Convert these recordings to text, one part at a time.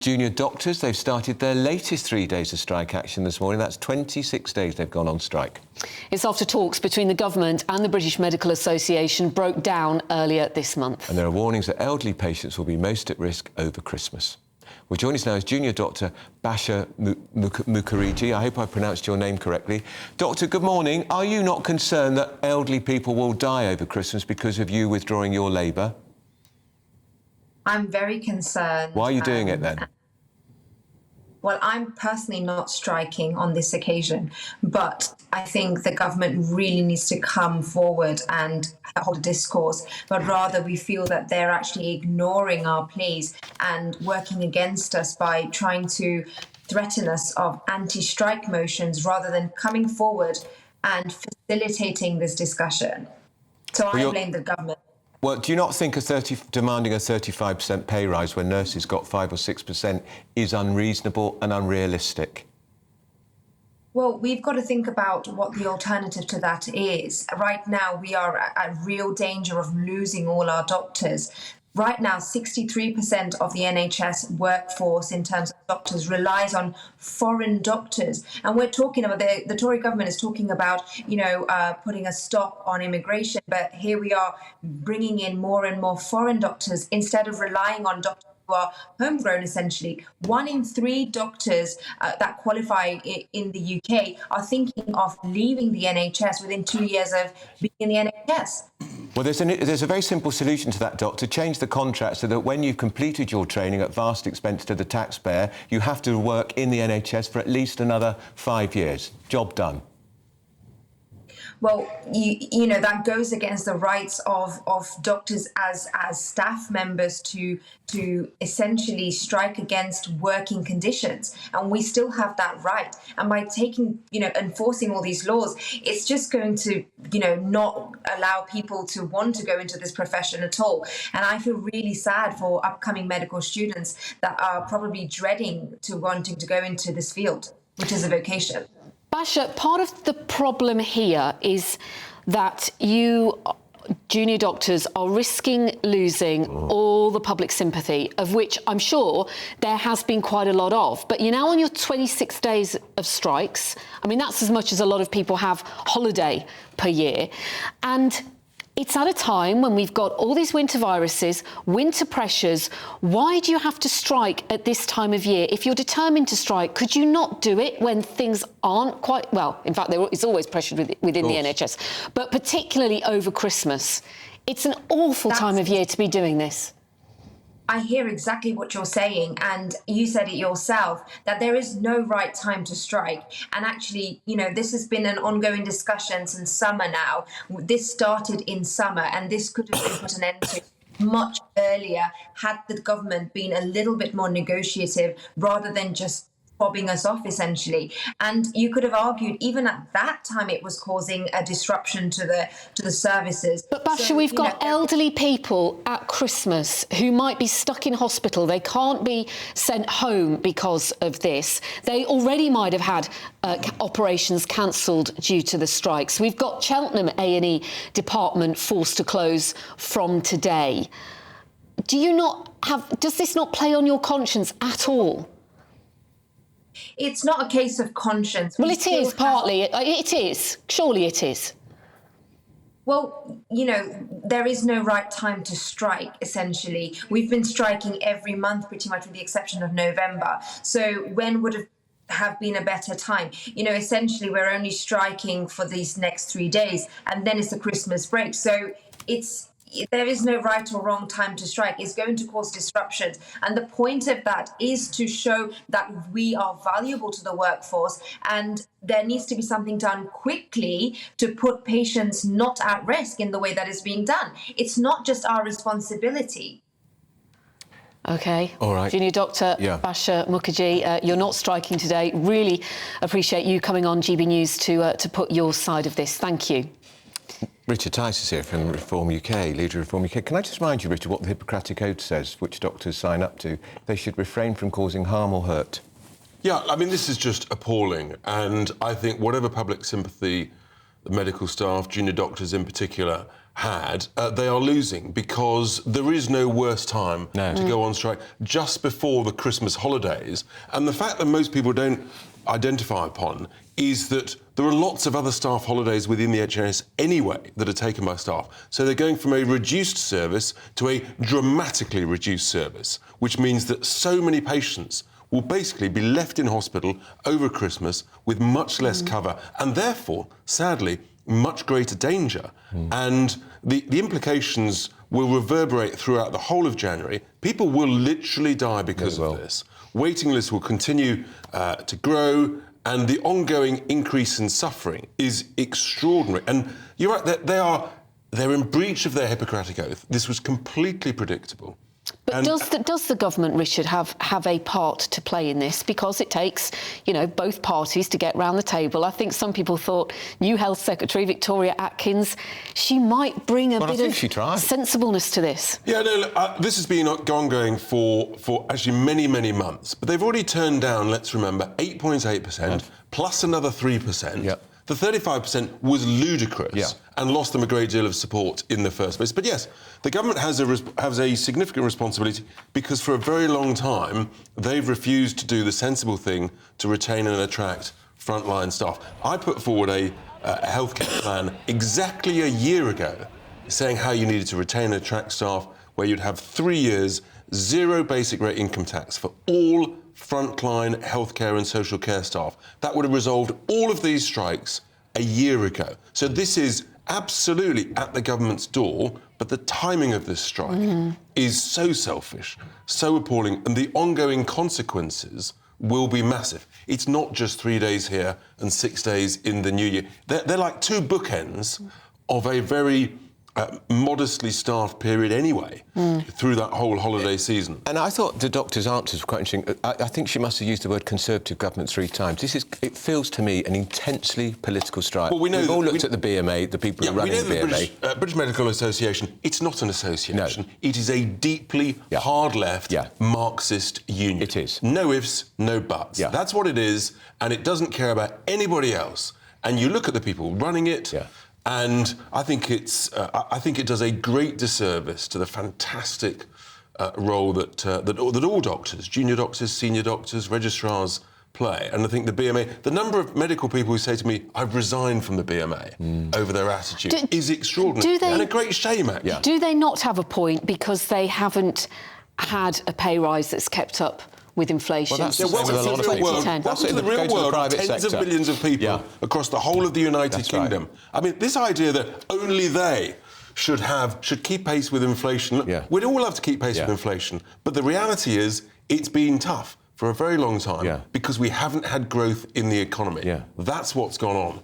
Junior doctors, they've started their latest 3 days of strike action this morning. That's 26 days they've gone on strike. It's after talks between the government and the British Medical Association broke down earlier this month. And there are warnings that elderly patients will be most at risk over Christmas. Well, joining us now is Junior Doctor Basha Mukherjee. I hope I pronounced your name correctly. Doctor, good morning. Are you not concerned that elderly people will die over Christmas because of you withdrawing your labour? I'm very concerned. Why are you doing it then? Well, I'm personally not striking on this occasion, but I think the government really needs to come forward and hold a discourse, but rather we feel that they're actually ignoring our pleas and working against us by trying to threaten us of anti-strike motions rather than coming forward and facilitating this discussion. So I blame the government. Well, do you not think demanding a 35% pay rise when nurses got 5 or 6% is unreasonable and unrealistic? Well, we've got to think about what the alternative to that is. Right now, we are at real danger of losing all our doctors. Right now, 63% of the NHS workforce in terms of doctors relies on foreign doctors. And we're talking about, the Tory government is talking about, putting a stop on immigration. But here we are bringing in more and more foreign doctors instead of relying on doctors who are homegrown, essentially. 1 in 3 doctors that qualify in the UK are thinking of leaving the NHS within 2 years of being in the NHS. Well, there's a very simple solution to that, Doctor. Change the contract so that when you've completed your training at vast expense to the taxpayer, you have to work in the NHS for at least another 5 years. Job done. Well, you know that goes against the rights of doctors as staff members to essentially strike against working conditions, and we still have that right. And by enforcing all these laws, it's just going to not allow people to want to go into this profession at all. And I feel really sad for upcoming medical students that are probably dreading wanting to go into this field, which is a vocation. Basha, part of the problem here is that you, junior doctors, are risking losing all the public sympathy, of which I'm sure there has been quite a lot of. But you're now on your 26 days of strikes. I mean, that's as much as a lot of people have holiday per year. And it's at a time when we've got all these winter viruses, winter pressures. Why do you have to strike at this time of year? If you're determined to strike, could you not do it when things aren't quite... Well, in fact, it's always pressured within the NHS, but particularly over Christmas. It's an awful time of year to be doing this. I hear exactly what you're saying, and you said it yourself, that there is no right time to strike. And actually, this has been an ongoing discussion since summer now. This started in summer, and this could have been put an end to much earlier had the government been a little bit more negotiative rather than just fobbing us off, essentially. And you could have argued even at that time it was causing a disruption to the services. But Basha, we've got elderly people at Christmas who might be stuck in hospital. They can't be sent home because of this. They already might have had operations cancelled due to the strikes. We've got Cheltenham A&E department forced to close from today. Does this not play on your conscience at all? It's not a case of conscience. Well, it is, partly. It is. Surely it is. Well, there is no right time to strike, essentially. We've been striking every month, pretty much with the exception of November. So when would have been a better time? Essentially, we're only striking for these next 3 days, and then it's the Christmas break. So there is no right or wrong time to strike. It's going to cause disruptions. And the point of that is to show that we are valuable to the workforce, and there needs to be something done quickly to put patients not at risk in the way that is being done. It's not just our responsibility. OK. All right. Junior Doctor Basha Mukherjee, you're not striking today. Really appreciate you coming on GB News to put your side of this. Thank you. Richard Tice is here from Reform UK, leader of Reform UK. Can I just remind you, Richard, what the Hippocratic Oath says, which doctors sign up to? They should refrain from causing harm or hurt. Yeah, I mean, this is just appalling. And I think whatever public sympathy the medical staff, junior doctors in particular, had, they are losing, because there is no worse time to go on strike just before the Christmas holidays. And the fact that most people don't identify upon is that there are lots of other staff holidays within the NHS anyway that are taken by staff. So they're going from a reduced service to a dramatically reduced service, which means that so many patients will basically be left in hospital over Christmas with much less cover and therefore, sadly, much greater danger. And the implications will reverberate throughout the whole of January. People will literally die because of this. Waiting lists will continue to grow, and the ongoing increase in suffering is extraordinary. And you're right, they're in breach of their Hippocratic oath. This was completely predictable. But does the government, Richard, have a part to play in this? Because it takes, both parties to get round the table. I think some people thought new Health Secretary Victoria Atkins, she might bring a bit of sensibleness to this. Yeah, no, this has been ongoing for actually many, many months. But they've already turned down, let's remember, 8.8% plus another 3%. Yep. The 35% was ludicrous and lost them a great deal of support in the first place. But yes, the government has a significant responsibility, because for a very long time they've refused to do the sensible thing to retain and attract frontline staff. I put forward a healthcare plan exactly a year ago saying how you needed to retain and attract staff, where you'd have 3 years, 0 basic rate income tax for all frontline healthcare and social care staff. That would have resolved all of these strikes a year ago. So this is absolutely at the government's door, but the timing of this strike is so selfish, so appalling, and the ongoing consequences will be massive. It's not just 3 days here and 6 days in the new year. They're like two bookends of a very modestly staffed period anyway, through that whole holiday season. And I thought the doctor's answers were quite interesting. I think she must have used the word Conservative government 3 times. It feels to me an intensely political strike. Well, We've all looked at the BMA, the people who are running the BMA. British Medical Association, it's not an association. No. It is a deeply hard-left Marxist union. It is. No ifs, no buts. Yeah. That's what it is, and it doesn't care about anybody else. And you look at the people running it, and I think it does a great disservice to the fantastic role that all doctors, junior doctors, senior doctors, registrars play. And I think the BMA, the number of medical people who say to me, "I've resigned from the BMA over their attitude," is extraordinary. And a great shame, actually. Do they not have a point because they haven't had a pay rise that's kept up with inflation? Well, that's the real world of tens of millions of people across the whole of the United Kingdom. I mean, this idea that only they should keep pace with inflation. We'd all love to keep pace with inflation, but the reality is it's been tough for a very long time because we haven't had growth in the economy. That's what's gone on.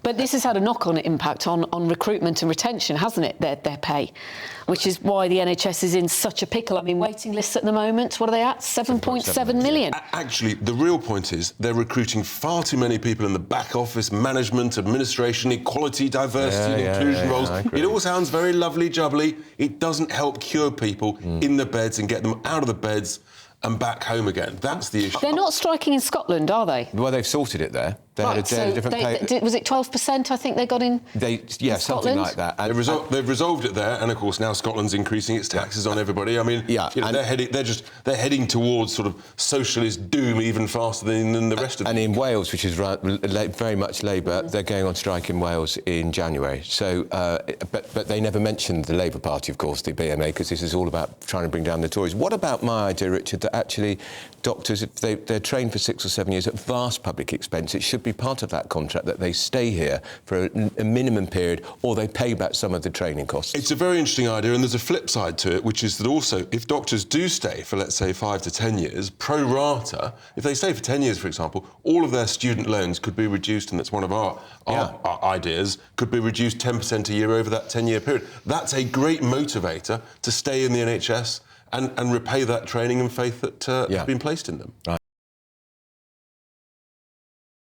But this has had a knock-on impact on recruitment and retention, hasn't it, their pay? Which is why the NHS is in such a pickle. I mean, waiting lists at the moment, what are they at? 7.7 million. Actually, the real point is they're recruiting far too many people in the back office, management, administration, equality, diversity and inclusion roles. It all sounds very lovely jubbly. It doesn't help cure people in the beds and get them out of the beds and back home again. That's the issue. They're not striking in Scotland, are they? Well, they've sorted it there. They had a different pay. Was it 12%, I think they got in Scotland? Something like that. They've resolved it there, and of course now Scotland's increasing its taxes on everybody. I mean, they're heading towards sort of socialist doom even faster than the rest of them. And in Wales, which is very much Labour, they're going on strike in Wales in January. So, but they never mentioned the Labour Party, of course, the BMA, because this is all about trying to bring down the Tories. What about my idea, Richard, that actually doctors, if they're trained for 6 or 7 years at vast public expense, it should be part of that contract that they stay here for a minimum period, or they pay back some of the training costs? It's a very interesting idea, and there's a flip side to it, which is that also if doctors do stay for, let's say, 5 to 10 years, pro rata, if they stay for 10 years, for example, all of their student loans could be reduced, and that's one of our ideas, could be reduced 10% a year over that 10-year period. That's a great motivator to stay in the NHS and repay that training and faith that has been placed in them. Right.